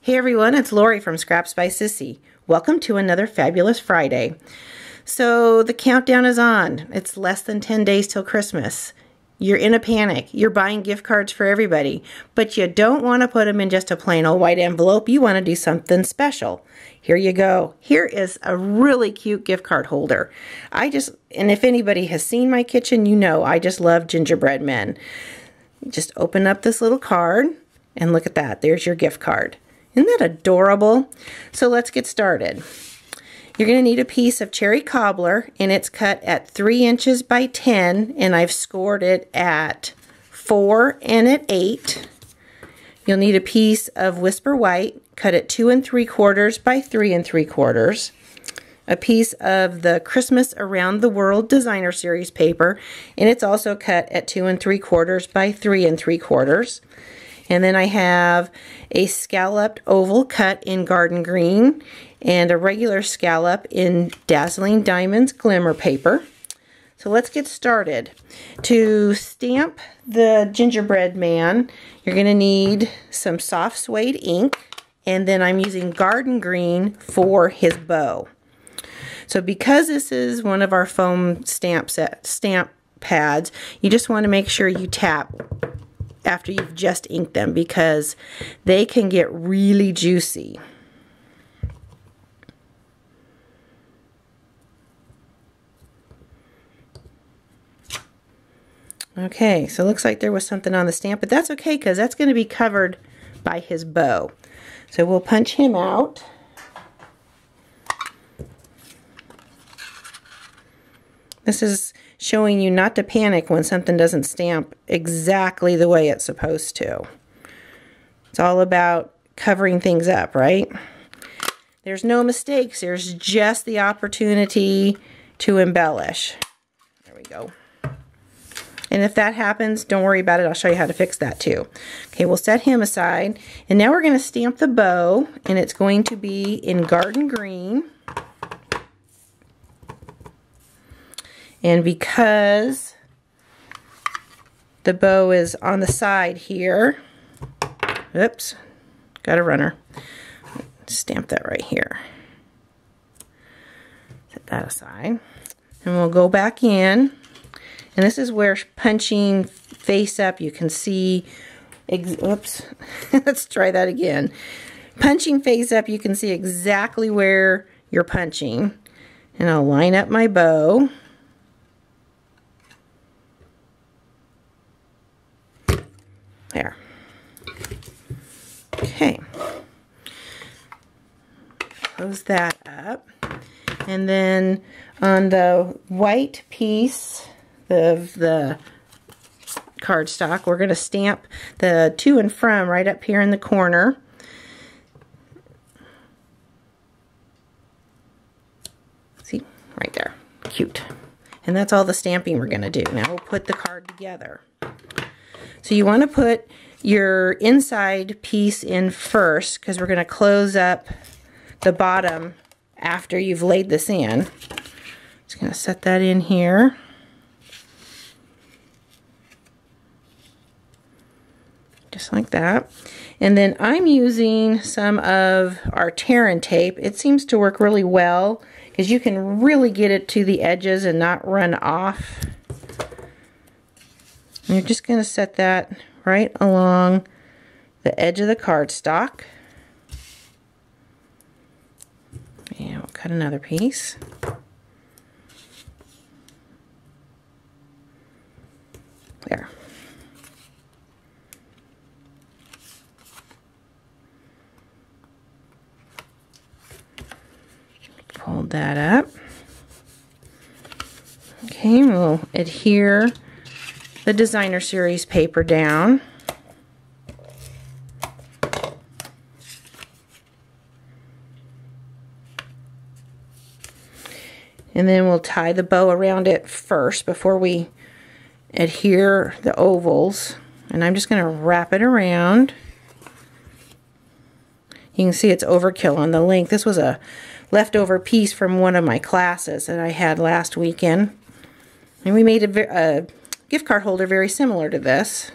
Hey everyone, it's Lori from Scraps by Sissy. Welcome to another fabulous Friday. So the countdown is on. It's less than 10 days till Christmas. You're in a panic. You're buying gift cards for everybody, but you don't want to put them in just a plain old white envelope. You want to do something special. Here you go. Here is a really cute gift card holder. And if anybody has seen my kitchen, you know I just love gingerbread men. Just open up this little card and look at that. There's your gift card. Isn't that adorable? So let's get started. You're going to need a piece of cherry cobbler, and it's cut at 3 inches by 10, and I've scored it at 4 and at 8. You'll need a piece of Whisper White, cut at 2 3/4 by 3 3/4. A piece of the Christmas Around the World Designer Series paper, and it's also cut at 2 3/4 by 3 3/4. And then I have a scalloped oval cut in garden green and a regular scallop in Dazzling Diamonds glimmer paper. So let's get started. To stamp the gingerbread man, you're going to need some soft suede ink, and then I'm using garden green for his bow. So because this is one of our foam stamp pads, you just want to make sure you tap after you've just inked them because they can get really juicy. Okay, so it looks like there was something on the stamp, but that's okay because that's going to be covered by his bow. So we'll punch him out. This is showing you not to panic when something doesn't stamp exactly the way it's supposed to. It's all about covering things up, right? There's no mistakes. There's just the opportunity to embellish. There we go. And if that happens, don't worry about it. I'll show you how to fix that too. Okay, we'll set him aside. And now we're going to stamp the bow, and it's going to be in garden green. And because the bow is on the side here, oops, got a runner. Stamp that right here. Set that aside. And we'll go back in. And this is where punching face up, you can see, oops, let's try that again. Punching face up, you can see exactly where you're punching. And I'll line up my bow. There. Okay. Close that up. And then on the white piece of the cardstock, we're going to stamp the to and from right up here in the corner. See? Right there. Cute. And that's all the stamping we're going to do. Now we'll put the card together. So you want to put your inside piece in first because we're going to close up the bottom after you've laid this in. Just going to set that in here. Just like that. And then I'm using some of our Terran tape. It seems to work really well because you can really get it to the edges and not run off. And you're just going to set that right along the edge of the cardstock. And we'll cut another piece. There. Fold that up. Okay, we'll adhere the Designer Series paper down. And then we'll tie the bow around it first before we adhere the ovals. And I'm just going to wrap it around. You can see it's overkill on the length. This was a leftover piece from one of my classes that I had last weekend. And we made a gift card holder very similar to this.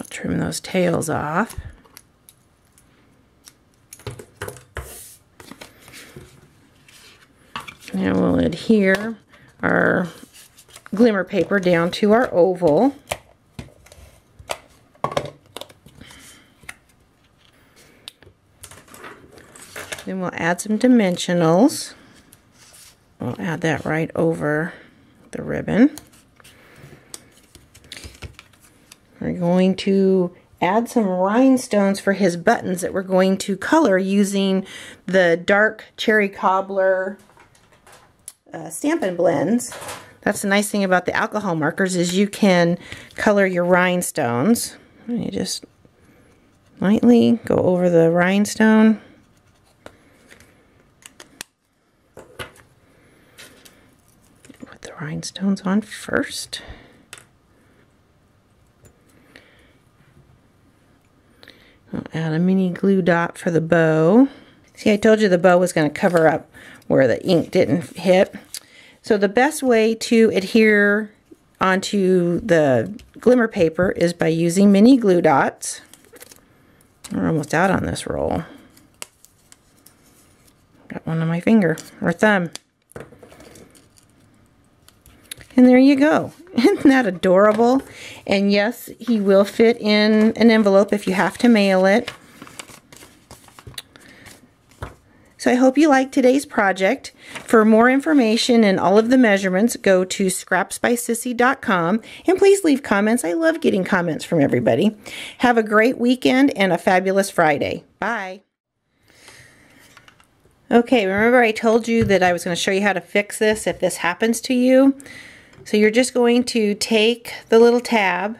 I'll trim those tails off. And we'll adhere our glimmer paper down to our oval. Then we'll add some dimensionals. We'll add that right over the ribbon. We're going to add some rhinestones for his buttons that we're going to color using the dark cherry cobbler Stampin' Blends. That's the nice thing about the alcohol markers is you can color your rhinestones. And you just lightly go over the rhinestone. Put the rhinestones on first. I'll add a mini glue dot for the bow. See, I told you the bow was going to cover up where the ink didn't hit. So the best way to adhere onto the glimmer paper is by using mini glue dots. We're almost out on this roll. Got one on my finger or thumb. And there you go. Isn't that adorable? And yes, he will fit in an envelope if you have to mail it. So I hope you liked today's project. For more information and all of the measurements, go to scrapsbysissy.com and please leave comments. I love getting comments from everybody. Have a great weekend and a fabulous Friday. Bye. Okay, remember I told you that I was going to show you how to fix this if this happens to you. So you're just going to take the little tab,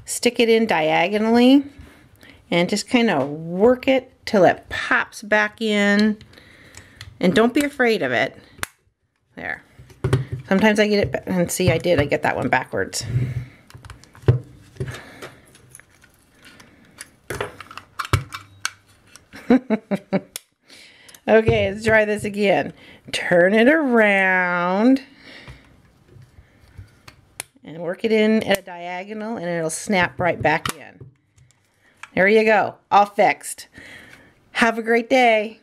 stick it in diagonally, and just kind of work it till it pops back in. And don't be afraid of it. There. Sometimes I get it, and see I get that one backwards. Okay, let's try this again. Turn it around. And work it in at a diagonal and it'll snap right back in. There you go, all fixed. Have a great day.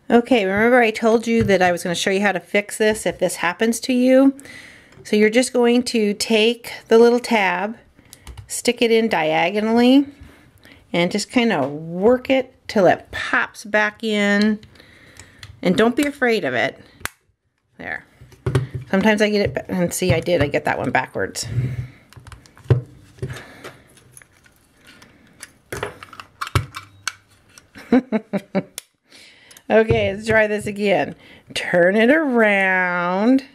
Okay, remember I told you that I was going to show you how to fix this if this happens to you. So you're just going to take the little tab, stick it in diagonally, and just kind of work it till it pops back in. And don't be afraid of it. There. Sometimes I get it, and see I get that one backwards. Okay, let's try this again. Turn it around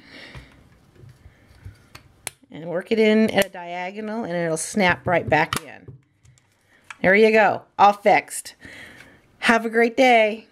and work it in at a diagonal, and it'll snap right back in. There you go, all fixed. Have a great day.